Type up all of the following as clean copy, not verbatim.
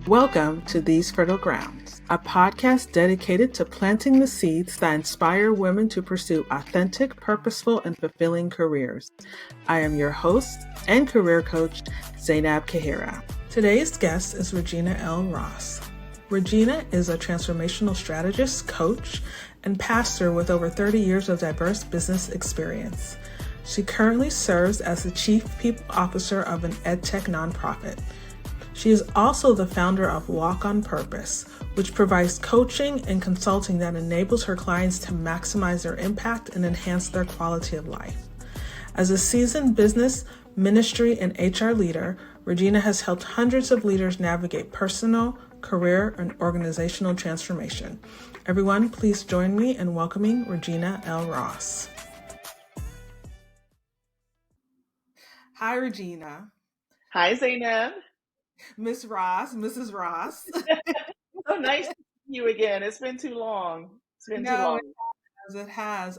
Welcome to These Fertile Grounds, a podcast dedicated to planting the seeds that inspire women to pursue authentic, purposeful, and fulfilling careers. I am your host and career coach, Zainab Kahira. Today's guest is Regina L. Ross. Regina is a transformational strategist, coach, and pastor with over 30 years of diverse business experience. She currently serves as the Chief People Officer of an EdTech nonprofit. She is also the founder of Walk on Purpose, which provides coaching and consulting that enables her clients to maximize their impact and enhance their quality of life. As a seasoned business, ministry, and HR leader, Regina has helped hundreds of leaders navigate personal, career, and organizational transformation. Everyone, please join me in welcoming Regina L. Ross. Hi, Regina. Hi, Zainab. Miss Ross, Mrs. Ross. So nice to see you again. It's been too long. Too long. It has.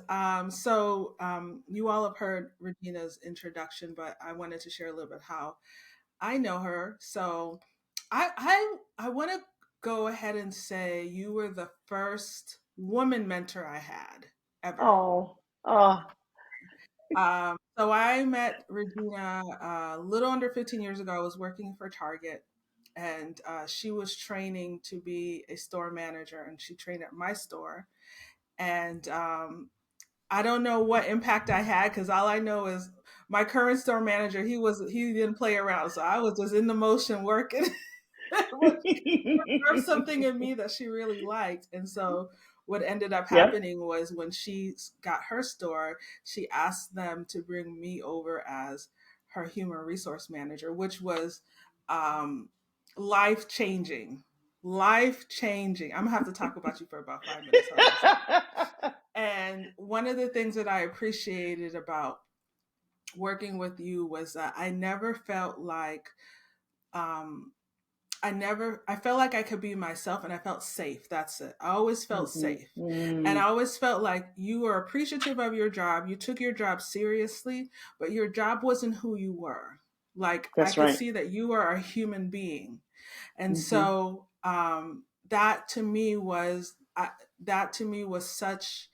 You all have heard Regina's introduction, but I wanted to share a little bit how I know her. So I want to go ahead and say you were the first woman mentor I had ever. Oh. So I met Regina a little under 15 years ago. I was working for Target, and she was training to be a store manager, and she trained at my store. And I don't know what impact I had, because all I know is my current store manager, he didn't play around, so I was just in the motion working. There was something in me that she really liked, and so what ended up happening was when she got her store, she asked them to bring me over as her human resource manager, which was life changing. I'm gonna have to talk about you for about 5 minutes. And one of the things that I appreciated about working with you was that I never felt like I felt like I could be myself, and I felt safe. That's it. I always felt safe. And I always felt like you were appreciative of your job. You took your job seriously, but your job wasn't who you were. Like, I could see that you are a human being. And so that to me was such,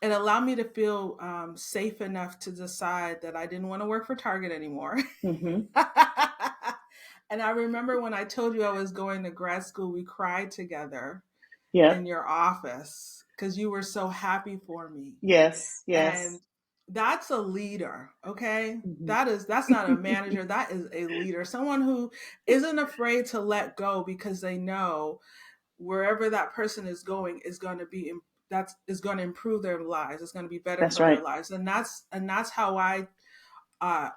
it allowed me to feel safe enough to decide that I didn't want to work for Target anymore. And I remember when I told you I was going to grad school, we cried together in your office because you were so happy for me. Yes. And that's a leader, okay? That's not a manager. That is a leader. Someone who isn't afraid to let go because they know wherever that person is going is going to be is going to improve their lives. It's going to be better for their lives. And that's how I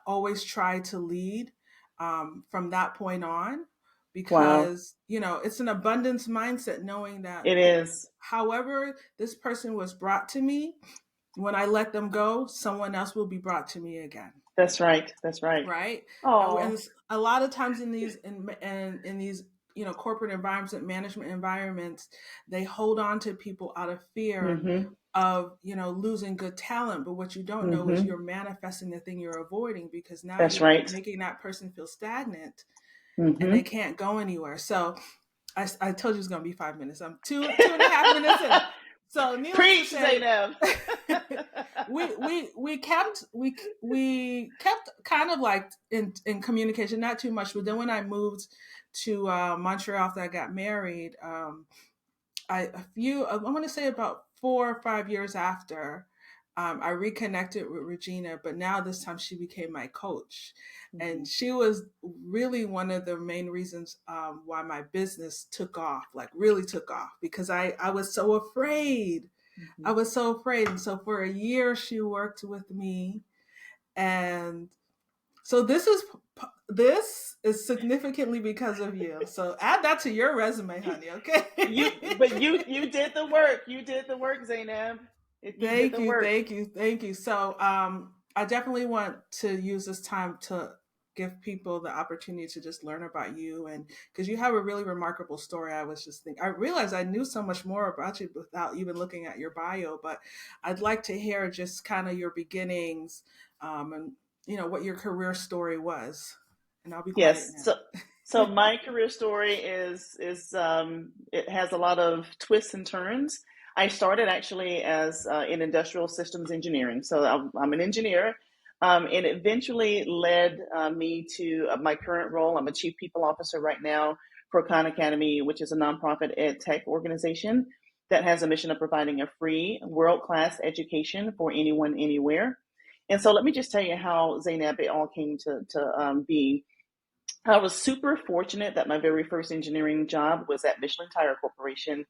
always try to lead from that point on, because it's an abundance mindset, knowing that it is. However this person was brought to me, when I let them go, someone else will be brought to me again. That's right. Right. And a lot of times in these corporate environments and management environments, they hold on to people out of fear of losing good talent. But what you don't know is you're manifesting the thing you're avoiding, because now you're making that person feel stagnant and they can't go anywhere. So I told you it's going to be 5 minutes. I'm two and a half minutes in. So preach, Zainab. we kept kind of like in communication, not too much. But then when I moved to Montreal after I got married, I want to say about 4 or 5 years after, I reconnected with Regina, but now this time she became my coach. And she was really one of the main reasons why my business really took off, because I was so afraid. I was so afraid. And so for a year, she worked with me. And so this is significantly because of you. So add that to your resume, honey. Okay. But you did the work. You did the work, Zainab. Thank you. So I definitely want to use this time to give people the opportunity to just learn about you, and because you have a really remarkable story. I was just thinking, I realized I knew so much more about you without even looking at your bio, but I'd like to hear just kind of your beginnings, and what your career story was. And I'll be quiet now. So my career story is it has a lot of twists and turns. I started actually as in industrial systems engineering, so I'm an engineer, and it eventually led me to my current role. I'm a chief people officer right now for Khan Academy, which is a nonprofit ed tech organization that has a mission of providing a free, world-class education for anyone, anywhere. And so let me just tell you how Zainab it all came to be. I was super fortunate that my very first engineering job was at Michelin Tire Corporation.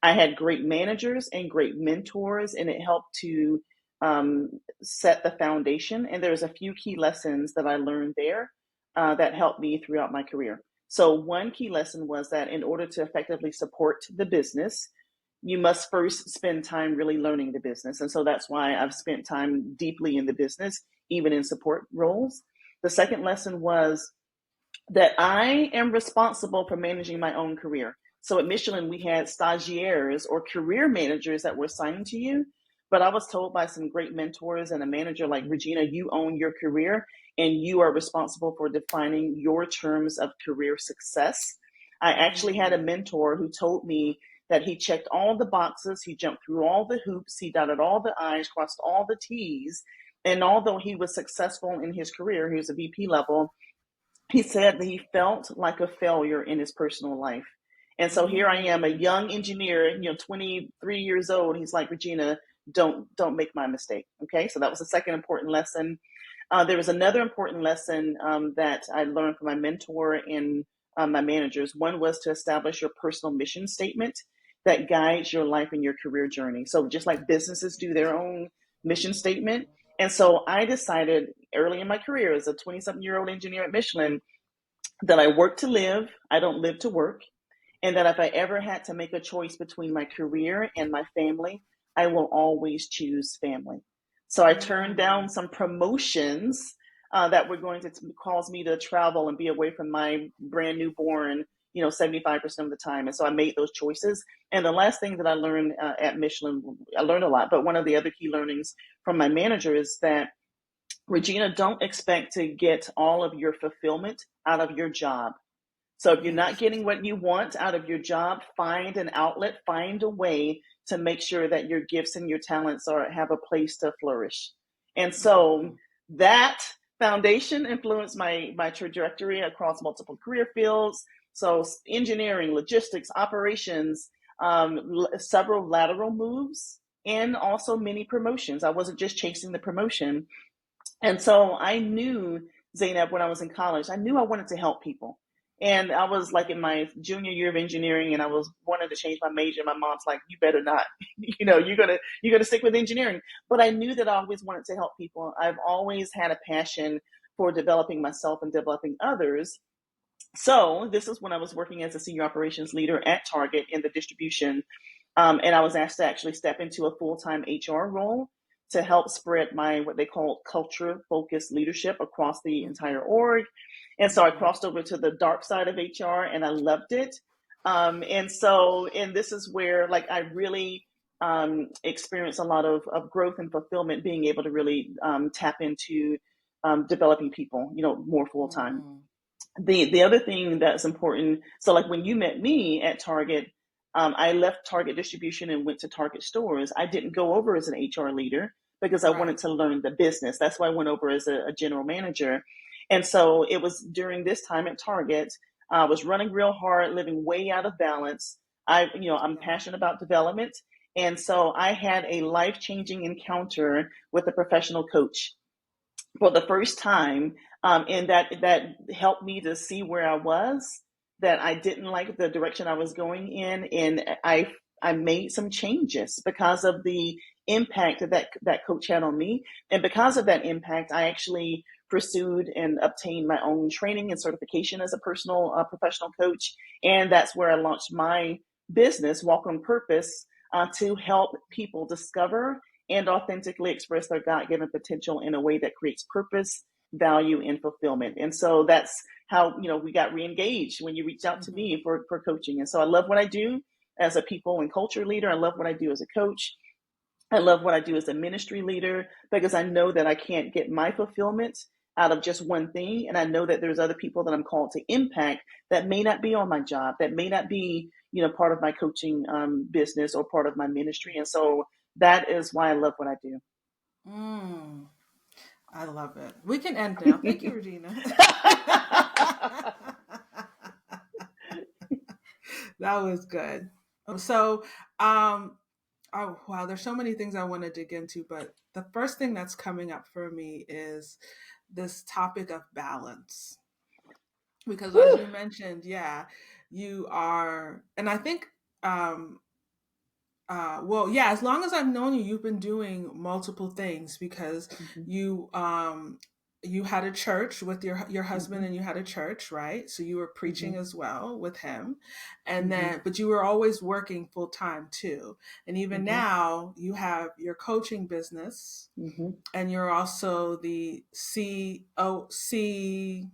I had great managers and great mentors, and it helped to um, set the foundation. And there's a few key lessons that I learned there that helped me throughout my career. So, one key lesson was that in order to effectively support the business, you must first spend time really learning the business. And so that's why I've spent time deeply in the business, even in support roles. The second lesson was that I am responsible for managing my own career. So at Michelin, we had stagiaires or career managers that were assigned to you. But I was told by some great mentors and a manager like Regina, you own your career and you are responsible for defining your terms of career success. I actually had a mentor who told me that he checked all the boxes, he jumped through all the hoops, he dotted all the I's, crossed all the T's. And although he was successful in his career, he was a VP level, he said that he felt like a failure in his personal life. And so here I am, a young engineer, 23 years old. He's like, Regina, don't make my mistake. Okay, so that was the second important lesson. There was another important lesson that I learned from my mentor and my managers. One was to establish your personal mission statement that guides your life and your career journey. So just like businesses do their own mission statement. And so I decided early in my career as a 20-something-year-old engineer at Michelin that I work to live, I don't live to work, and that if I ever had to make a choice between my career and my family, I will always choose family. So I turned down some promotions that were going to cause me to travel and be away from my brand newborn, 75% of the time. And so I made those choices. And the last thing that I learned at Michelin, I learned a lot, but one of the other key learnings from my manager is that Regina, don't expect to get all of your fulfillment out of your job. So if you're not getting what you want out of your job, find an outlet, find a way to make sure that your gifts and your talents have a place to flourish. And so that foundation influenced my trajectory across multiple career fields. So engineering, logistics, operations, several lateral moves, and also many promotions. I wasn't just chasing the promotion. And so I knew, Zainab, when I was in college, I knew I wanted to help people. And I was like in my junior year of engineering and I was wanting to change my major. My mom's like, you better not, you're gonna stick with engineering. But I knew that I always wanted to help people. I've always had a passion for developing myself and developing others. So this is when I was working as a senior operations leader at Target in the distribution. And I was asked to actually step into a full-time HR role to help spread my what they call culture-focused leadership across the entire org. And so I crossed over to the dark side of HR and I loved it. And this is where like I really experienced a lot of growth and fulfillment, being able to really tap into developing people, more full-time. The other thing that's important, so like when you met me at Target, I left Target distribution and went to Target stores. I didn't go over as an HR leader because I wanted to learn the business. That's why I went over as a general manager. And so it was during this time at Target, I was running real hard, living way out of balance. I'm passionate about development. And so I had a life-changing encounter with a professional coach for the first time, and that helped me to see where I was, that I didn't like the direction I was going in, and I made some changes because of the impact that coach had on me, and because of that impact, I actually pursued and obtained my own training and certification as a personal professional coach, and that's where I launched my business, Walk on Purpose, to help people discover and authentically express their God-given potential in a way that creates purpose, value, and fulfillment. And so that's how, we got re-engaged when you reached out to me for coaching. And so I love what I do as a people and culture leader. I love what I do as a coach. I love what I do as a ministry leader because I know that I can't get my fulfillment out of just one thing. And I know that there's other people that I'm called to impact that may not be on my job, that may not be, part of my coaching business or part of my ministry. And so that is why I love what I do. Mm, I love it. We can end now. Thank you, Regina. That was good. So, oh wow, there's so many things I want to dig into, but the first thing that's coming up for me is this topic of balance. Because as Whew. you mentioned, yeah, you are, and I think, um, well, yeah, as long as I've known you, you've been doing multiple things because Mhm, you, you had a church with your husband, mhm, and you had a church, right? So you were preaching mhm, as well with him, and mhm, then, but you were always working full time too. And even mhm, now, you have your coaching business, mhm. and you're also the COC.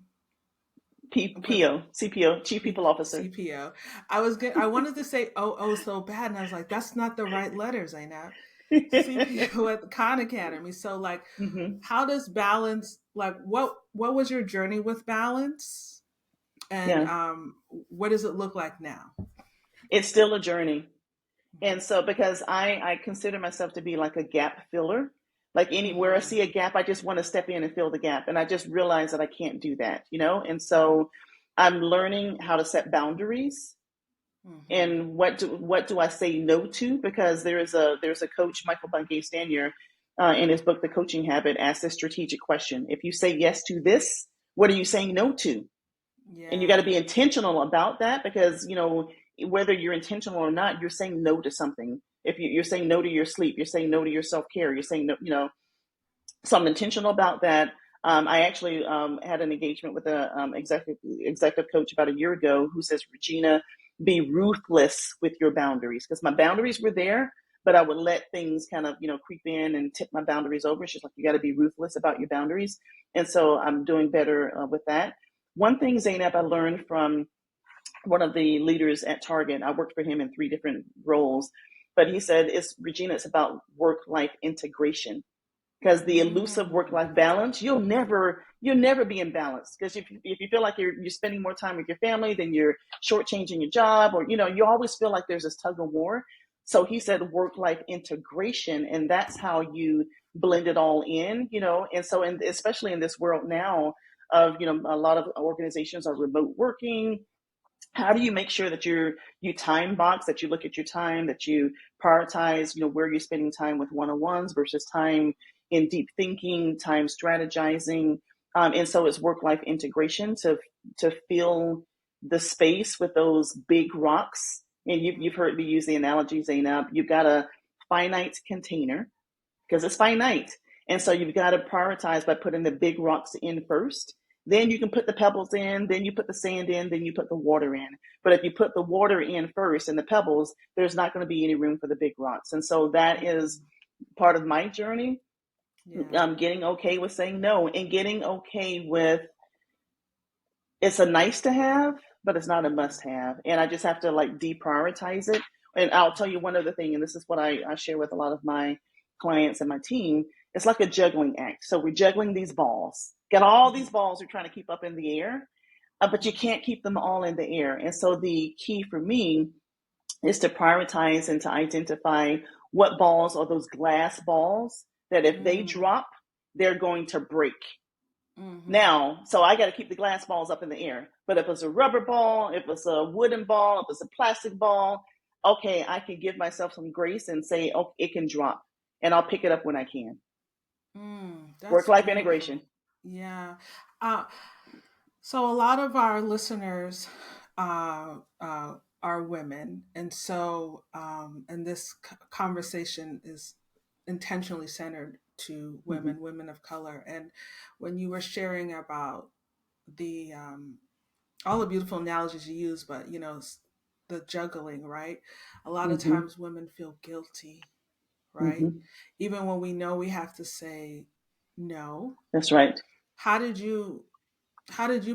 PO, CPO, Chief People Officer. CPO. I wanted to say oh so bad, and I was like, that's not the right letters, I know. CPO at the Khan Academy. So like, Hmm. how does balance, like, what was your journey with balance, and Yeah, what does it look like now? it's still a journey. And so, because I consider myself to be like a gap filler, like anywhere I Mm-hmm. see a gap, I just want to step in and fill the gap. And I just realize that I can't do that. And so I'm learning how to set boundaries Mm-hmm. and what do I say no to? Because there's a coach, Michael Bungay Stanier, in his book The Coaching Habit, asks this strategic question: if you say yes to this, what are you saying no to? And you got to Yeah. be intentional about that, because whether you're intentional or not, you're saying no to something. If you're saying no to your sleep, you're saying no to your self-care, you're saying no. So I'm intentional about that. I actually had an engagement with a executive coach about a year ago who says, Regina, be ruthless with your boundaries, because my boundaries were there, but I would let things kind of creep in and tip my boundaries over. She's like, you got to be ruthless about your boundaries, and so I'm doing better with that. One thing, Zainab, I learned from one of the leaders at Target. I worked for him in 3 different roles, but he said, "It's Regina. It's about work-life integration." Because the elusive Mm. work-life balance, you'll never be in balance. Because if you feel like you're spending more time with your family, then you're shortchanging your job, or you always feel like there's this tug of war. So he said work-life integration, and that's how you blend it all in. And so, especially in this world now of a lot of organizations are remote working. How do you make sure that you time box, that you look at your time, that you prioritize where you're spending time with one-on-ones versus time in deep thinking, time strategizing. And so it's work-life integration to fill the space with those big rocks. And you've heard me use the analogy, Zainab. You've got a finite container because it's finite. And so you've got to prioritize by putting the big rocks in first. Then you can put the pebbles in, then you put the sand in, then you put the water in. But if you put the water in first and the pebbles, there's not going to be any room for the big rocks. And so that is part of my journey. Yeah. Getting okay with saying no, and getting okay with, it's a nice to have, but it's not a Mm-hmm. must have. And I just have to like deprioritize it. And I'll tell you one other thing, and this is what I share with a lot of my clients and my team. It's like a juggling act. So we're juggling these balls. Got all these balls we're trying to keep up in the air, but you can't keep them all in the air. And so the key for me is to prioritize and to identify what balls are those glass balls that if they Mm-hmm. drop, they're going to break. Mm-hmm. Now, so I got to keep the glass balls up in the air. But if it's a rubber ball, if it's a wooden ball, if it's a plastic ball, okay, I can give myself some grace and say, oh, it can drop, and I'll pick it up when I can. Work That's life beautiful. integration. Yeah. Uh, so a lot of our listeners uh, uh, are women, and so and this conversation is intentionally centered to Mm-hmm, women of color. And when you were sharing about the all the beautiful analogies you use, but the juggling, right? A lot of mm-hmm, times women feel guilty, right? mm-hmm. Even when we know we have to say no. That's right. How did you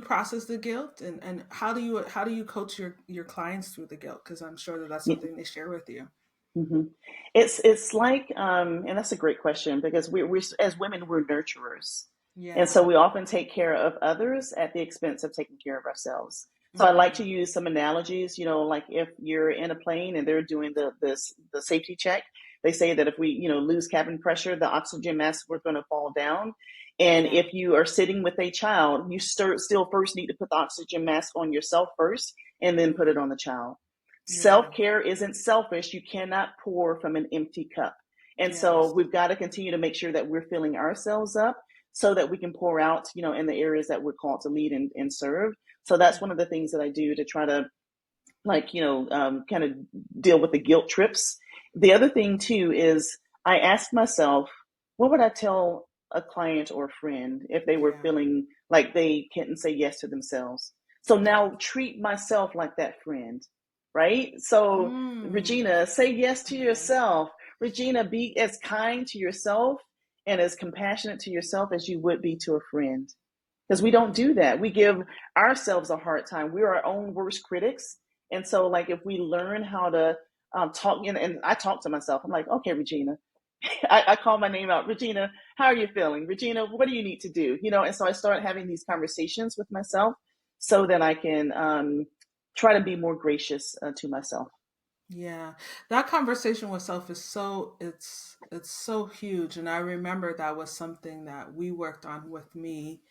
process the guilt, and how do you coach your clients through the guilt, because I'm sure that that's Yeah. something they share with you. Mm-hmm. It's like, and that's a great question, because we as women, we're nurturers. And so Yeah. we often take care of others at the expense of taking care of ourselves. So I like Mm-hmm. to use some analogies, like if you're in a plane and they're doing the safety check, they say that if we, lose cabin pressure, the oxygen mask, we're going to fall down. And Yeah. if you are sitting with a child, you still first need to put the oxygen mask on yourself first and then put it on the child. Yeah. Self-care isn't selfish. You cannot pour from an empty cup. And so Yes. we've got to continue to make sure that we're filling ourselves up so that we can pour out, in the areas that we're called to lead and serve. So that's one of the things that I do to try to kind of deal with the guilt trips. The other thing too is I ask myself, what would I tell a client or a friend if they were Yeah. feeling like they couldn't say yes to themselves? So Yeah. now treat myself like that friend, right? So Regina, say yes to Yeah. yourself. Regina, be as kind to yourself and as compassionate to yourself as you would be to a friend. Because we don't do that. We give ourselves a hard time. We're our own worst critics. And so, like, if we learn how to talk, and I talk to myself, I'm like, okay, Regina, I call my name out. Regina, how are you feeling? Regina, what do you need to do? And so I start having these conversations with myself so that I can try to be more gracious to myself. Yeah, that conversation with self is it's so huge, and I remember that was something that we worked on with me,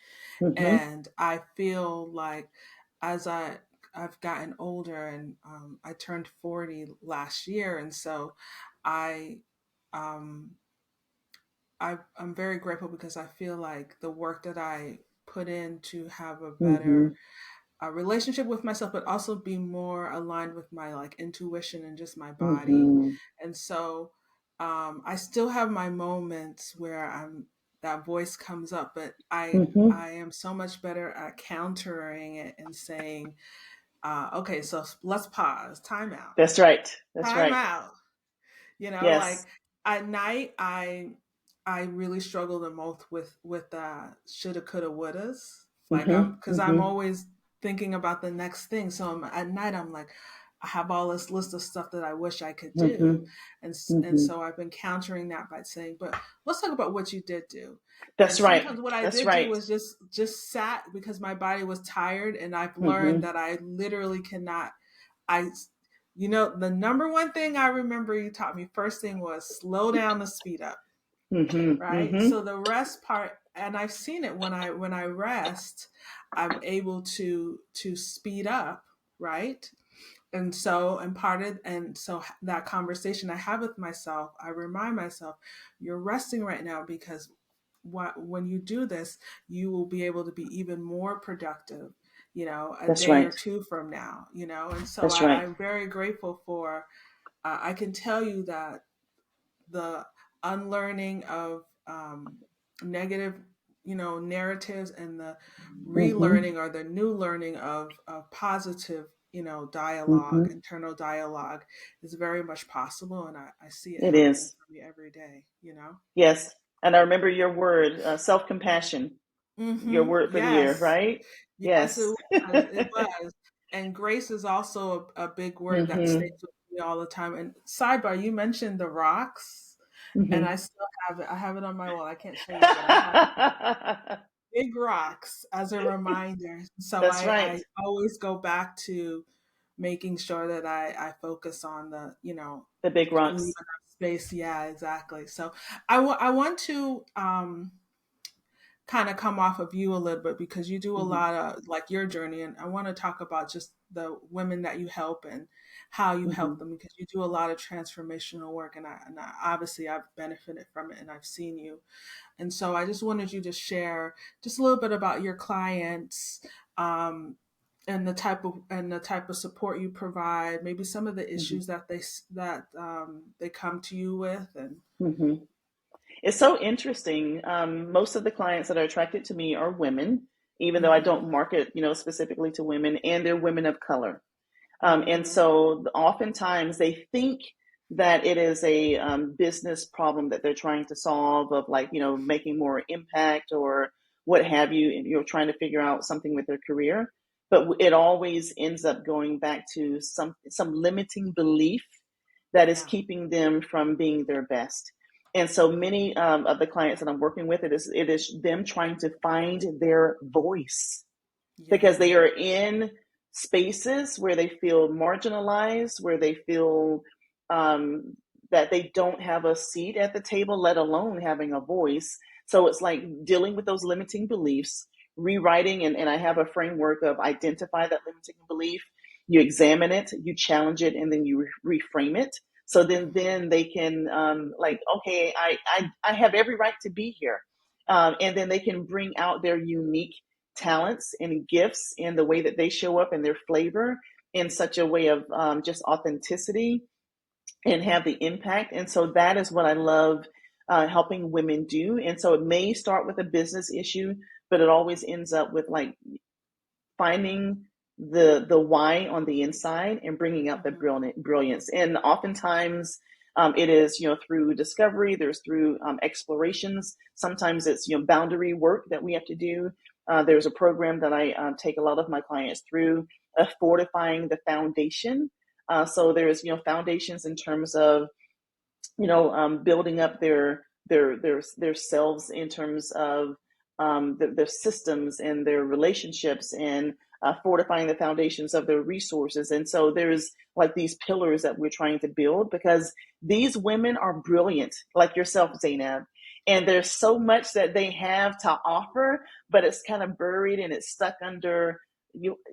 Mm-hmm, and I feel like as I've gotten older, and I turned 40 last year, and so I um I'm very grateful because I feel like the work that I put in to have a mm-hmm, better relationship with myself, but also be more aligned with my like intuition and just my body. mm-hmm, And so I still have my moments where that voice comes up, but mm-hmm. I am so much better at countering it and saying, okay, so let's pause, That's right. That's time right. out. Like Yes. at night, I really struggle the most with shoulda, coulda, wouldas. Like Mm-hmm, because I'm mm-hmm, always thinking about the next thing. So at night, I'm like, I have all this list of stuff that I wish I could mm-hmm, do, and mm-hmm. so I've been countering that by saying, but let's talk about what you did do. That's And right. sometimes what I That's did do right. was just sat because my body was tired, and I've learned Mm-hmm, that I literally cannot. I the number one thing I remember you taught me first thing was slow down to speed up, mm-hmm, right? mm-hmm. So the rest part, and I've seen it when I rest, I'm able to speed up, right? And so that conversation I have with myself, I remind myself, you're resting right now because when you do this, you will be able to be even more productive, a That's day or right. two from now, and so That's right. I'm very grateful for I can tell you that the unlearning of negative, narratives, and the Mm-hmm, relearning or the new learning of positive, dialogue, mm-hmm. internal dialogue is very much possible. And I see it It happening is. for me every day. Yes. And I remember your word, self-compassion, your word for the year, Yes. right? Yes, it Yes. was. It was. And grace is also a big word that stays Mm-hmm, with me all the time. And sidebar, you mentioned the rocks, and mm-hmm. I still have it. I have it on my wall. I can't show you, but I have big rocks as a reminder. So That's I right. always go back to making sure that I focus on The big and leave rocks. enough space. Yeah, exactly. So I want to kind of come off of you a little bit because you do a Mm-hmm, lot of like your journey, and I want to talk about just the women that you help and how you mm-hmm, help them because you do a lot of transformational work, and obviously I've benefited from it and I've seen you. And so I just wanted you to share just a little bit about your clients, um, and the type of support you provide, maybe some of the mm-hmm, issues that they come to you with, and mm-hmm. It's so interesting. Most of the clients that are attracted to me are women, even though I mm-hmm, don't market, specifically to women, and they're women of color. And mm-hmm, so oftentimes they think that it is a business problem that they're trying to solve of like, making more impact or what have you, and you're trying to figure out something with their career. But it always ends up going back to some limiting belief that is yeah, keeping them from being their best. And so many of the clients that I'm working with, it is them trying to find their voice because Yeah. they are in spaces where they feel marginalized, where they feel um, that they don't have a seat at the table, let alone having a voice. So it's like dealing with those limiting beliefs, rewriting, and I have a framework of identify that limiting belief, you examine it, you challenge it, and then you reframe it. So then they can like, okay, I have every right to be here. And then they can bring out their unique talents and gifts in the way that they show up and their flavor in such a way of just authenticity and have the impact. And so that is what I love helping women do. And so it may start with a business issue, but it always ends up with like finding the why on the inside and bringing out the Mm-hmm. brilliance. And oftentimes it is through discovery. There's through explorations. Sometimes it's boundary work that we have to do. There's a program that I take a lot of my clients through, fortifying the foundation. So there's foundations in terms of building up their selves in terms of their systems and their relationships and fortifying the foundations of their resources. And so there's like these pillars that we're trying to build because these women are brilliant, like yourself, Zainab. And there's so much that they have to offer, but it's kind of buried and it's stuck under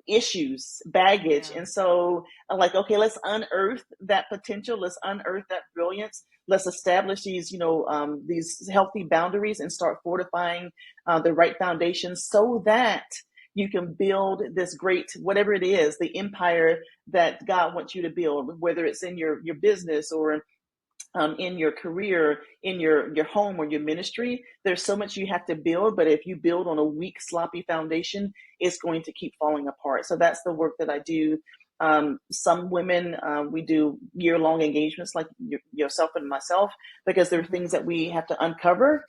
issues, baggage. Yeah. And so I'm like, okay, let's unearth that potential. Let's unearth that brilliance. Let's establish these healthy boundaries and start fortifying the right foundations so that you can build this great, whatever it is, the empire that God wants you to build, whether it's in your business or in your career, in your home or your ministry. There's so much you have to build, but if you build on a weak, sloppy foundation, it's going to keep falling apart. So that's the work that I do. Some women, we do year-long engagements like yourself and myself, because there are Mm-hmm. things that we have to uncover.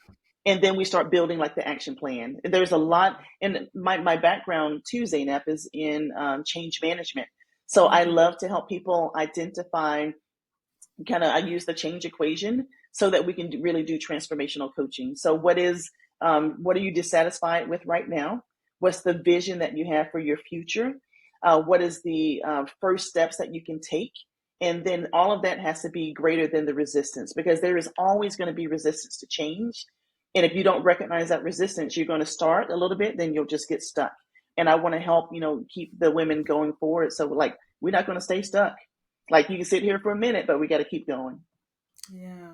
And then we start building like the action plan. There's a lot, and my background too, Zainab, is in change management. So I Mm-hmm. love to help people identify I use the change equation so that we can really do transformational coaching. So what are you dissatisfied with right now? What's the vision that you have for your future? What is the first steps that you can take? And then all of that has to be greater than the resistance, because there is always going to be resistance to change. And if you don't recognize that resistance, you're going to start a little bit, then you'll just get stuck. And I want to help, keep the women going forward. So like, we're not going to stay stuck. Like, you can sit here for a minute, but we got to keep going. Yeah.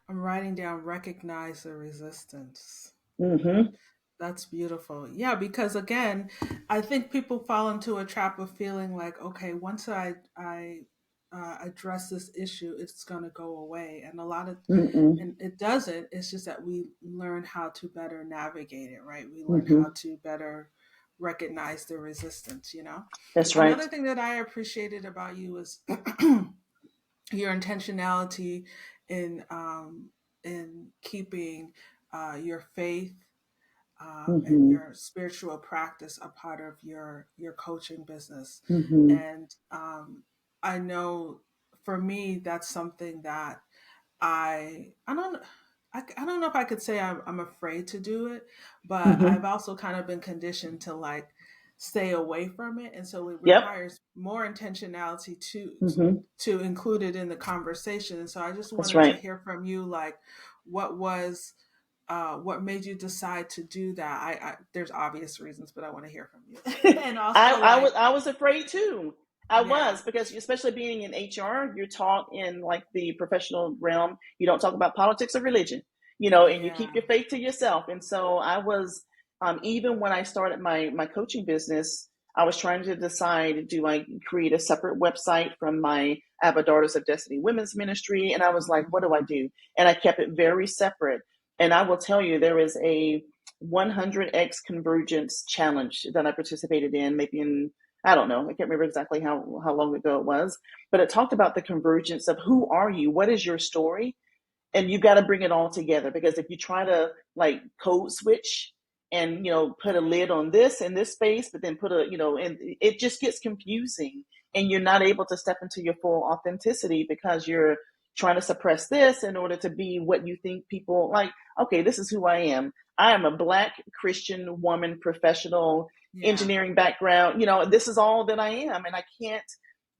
I'm writing down recognize the resistance. Mm-hmm. That's beautiful. Yeah, because again, I think people fall into a trap of feeling like, okay, once I address this issue, it's going to go away, and Mm-mm. and it doesn't. It's just that we learn how to better navigate it, right? We learn Mm-hmm. how to better recognize the resistance. That's right. Another thing that I appreciated about you is your intentionality in keeping your faith and Mm-hmm. your spiritual practice a part of your coaching business. Mm-hmm. And I know for me that's something that I don't I don't know if I could say I'm afraid to do it, but Mm-hmm. I've also kind of been conditioned to like stay away from it, and so it Yep. requires more intentionality Mm-hmm. to include it in the conversation. And so I just That's wanted to right. hear from you, like what made you decide to do that? There's obvious reasons, but I want to hear from you. And I, also, I like, was I was afraid too. I yeah, was, because especially being in HR, you're taught in like the professional realm, you don't talk about politics or religion, and you keep yeah, your faith to yourself. And so I was, even when I started my coaching business, I was trying to decide, do I create a separate website from my I have a Daughters of Destiny women's ministry? And I was like, what do I do? And I kept it very separate. And I will tell you, there is a 100x convergence challenge that I participated in, maybe in, I don't know, I can't remember exactly how long ago it was, but it talked about the convergence of who are you, what is your story, and you got to bring it all together. Because if you try to like code switch and put a yeah, lid on this in this space, but then put a and it just gets confusing, and you're not able to step into your full authenticity because trying to suppress this in order to be what you think people like. Okay, this is who I am. I am a Black Christian woman, professional, Yeah. engineering background. This is all that I am, and I can't.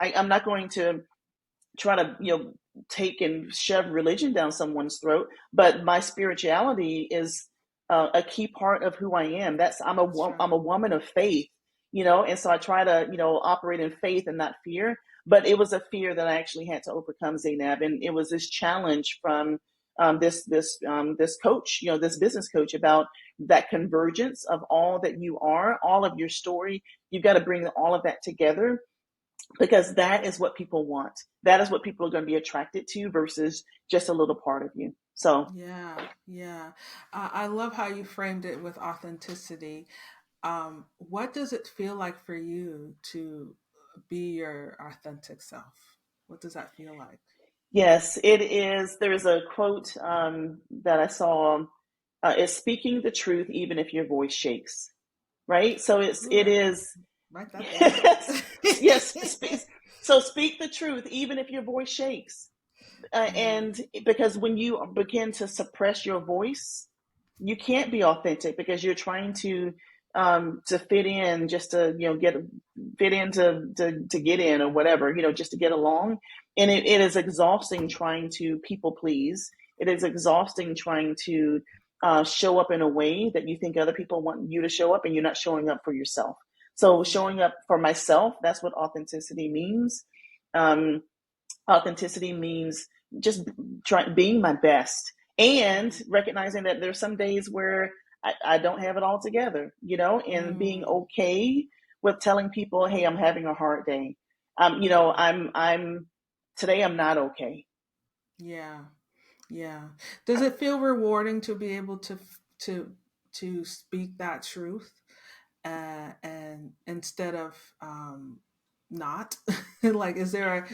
I'm not going to try to take and shove religion down someone's throat, but my spirituality is a key part of who I am. That's That's I'm a right. woman of faith, and so I try to operate in faith and not fear. But it was a fear that I actually had to overcome, Zainab, and it was this challenge from this coach, this business coach, about that convergence of all that you are, all of your story. You've got to bring all of that together, because that is what people want. That is what people are going to be attracted to versus just a little part of you. So, Yeah, yeah. I love how you framed it with authenticity. What does it feel like for you to be your authentic self? What does that feel like? yes, it is. There's a quote that I saw. It's speaking the truth even if your voice shakes. Right. So Ooh, it is. write that down. Yes. Yes. So speak the truth even if your voice shakes. Yeah. And because when you begin to suppress your voice, you can't be authentic, because you're trying to fit in, just to get fit in to get in, or whatever, just to get along. And it is exhausting trying to people please. It is exhausting trying to show up in a way that you think other people want you to show up, and you're not showing up for yourself. So Yeah. showing up for myself, that's what authenticity means. um, Authenticity means just being my best, and Mm. recognizing that there's some days where I don't have it all together, and being Mm. okay with telling people, hey, I'm having a hard day. Yeah. I'm today I'm not okay. Yeah. Yeah. Does it feel rewarding to be able to to speak that truth, and instead of not like is there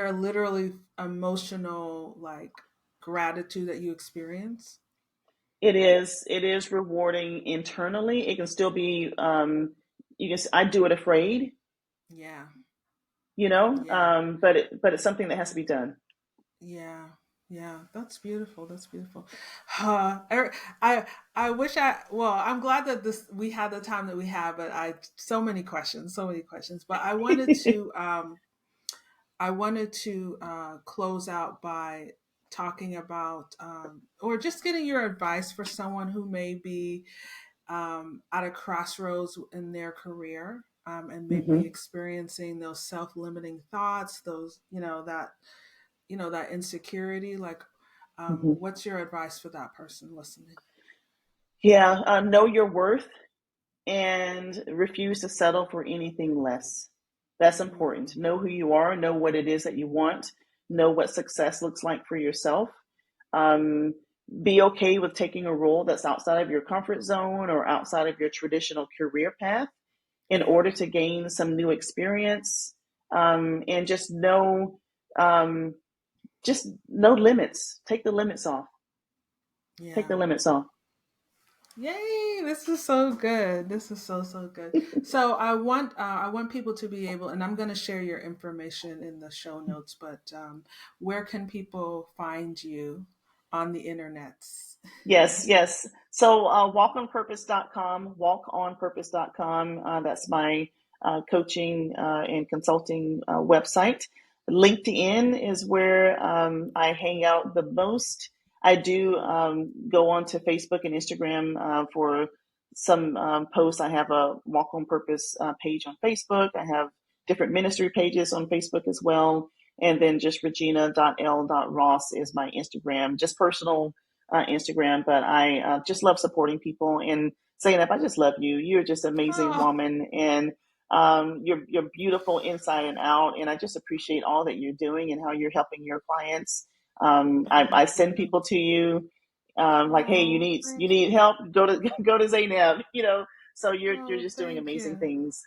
a literally emotional like gratitude that you experience? It is rewarding internally. It can still be I do it afraid, Yeah. Yeah. but it's something that has to be done. Yeah, yeah, that's beautiful. That's beautiful. I I wish well, I'm glad that this we had the time that we have, but I so many questions, so many questions. But I wanted to close out by talking about or just getting your advice for someone who may be at a crossroads in their career, and maybe Hmm. experiencing those self-limiting thoughts, those that insecurity. Like, Hmm. what's your advice for that person listening? Yeah, know your worth and refuse to settle for anything less. That's important. Mm, Know who you are, know what it is that you want, know what success looks like for yourself. Um, be okay with taking a role that's outside of your comfort zone or outside of your traditional career path in yeah, order to gain some new experience. And um, just no limits. Take the limits off. Take yeah. the limits off. Yay! This is so good. This is so good. So I want people to be able, and I'm going to share your information in the show notes. But where can people find you on the internets? Yes, yes. So walkonpurpose.com, walkonpurpose.com. That's my coaching and consulting website. LinkedIn is where I hang out the most. I do go on to Facebook and Instagram for some posts. I have a Walk on Purpose page on Facebook. I have different ministry pages on Facebook as well. And then just regina.l.ross is my Instagram, just personal Instagram. But I just love supporting people and saying, if I just love you, you're just an amazing Oh, woman, and you're beautiful inside and out. And I just appreciate all that you're doing and how you're helping your clients. I thank send you. people to you, like, hey, you Oh, need you thank need you. help, go to go to Zaynab. So you're Oh, just doing thank amazing you. things.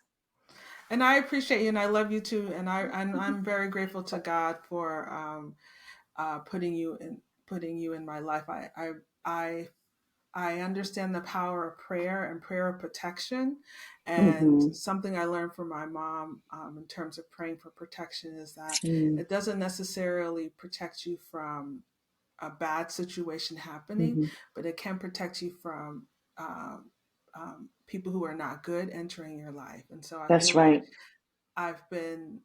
And I appreciate you, and I love you too. And I'm very grateful to God for putting you in my life. I I understand the power of prayer and prayer of protection. And Mm-hmm. something I learned from my mom in terms of praying for protection is that Mm-hmm. it doesn't necessarily protect you from a bad situation happening, Mm-hmm. but it can protect you from people who are not good entering your life. And so I feel That's like right. I've been,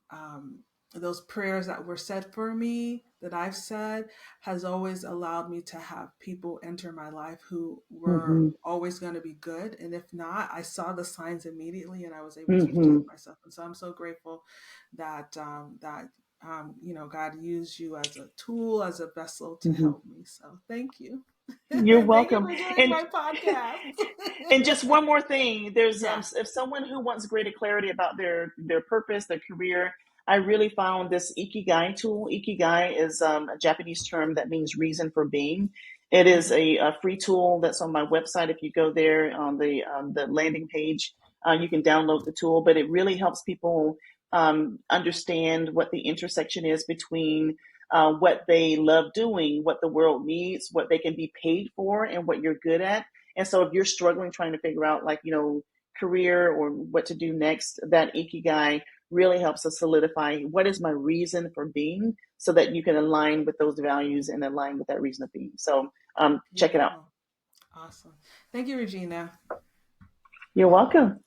those prayers that were said for me, that I've said, has always allowed me to have people enter my life who were Mm-hmm. always going to be good. And if not, I saw the signs immediately and I was able to Mm-hmm. protect myself. And so I'm so grateful that, God used you as a tool, as a vessel to Mm-hmm. help me. So thank you. You're Thank you welcome. for doing And my podcast. And just one more thing, there's Yeah. if someone who wants greater clarity about their purpose, their career, I really found this Ikigai tool. Ikigai is a Japanese term that means reason for being. It is Mm-hmm. a free tool that's on my website. If you go there on the landing page, you can download the tool. But it really helps people understand what the intersection is between what they love doing, what the world needs, what they can be paid for, and what you're good at. And so if you're struggling trying to figure out like, career or what to do next, that Ikigai really helps us solidify what is my reason for being so that you can align with those values and align with that reason of being. So check it out. Beautiful. Awesome. Thank you, Regina. You're welcome.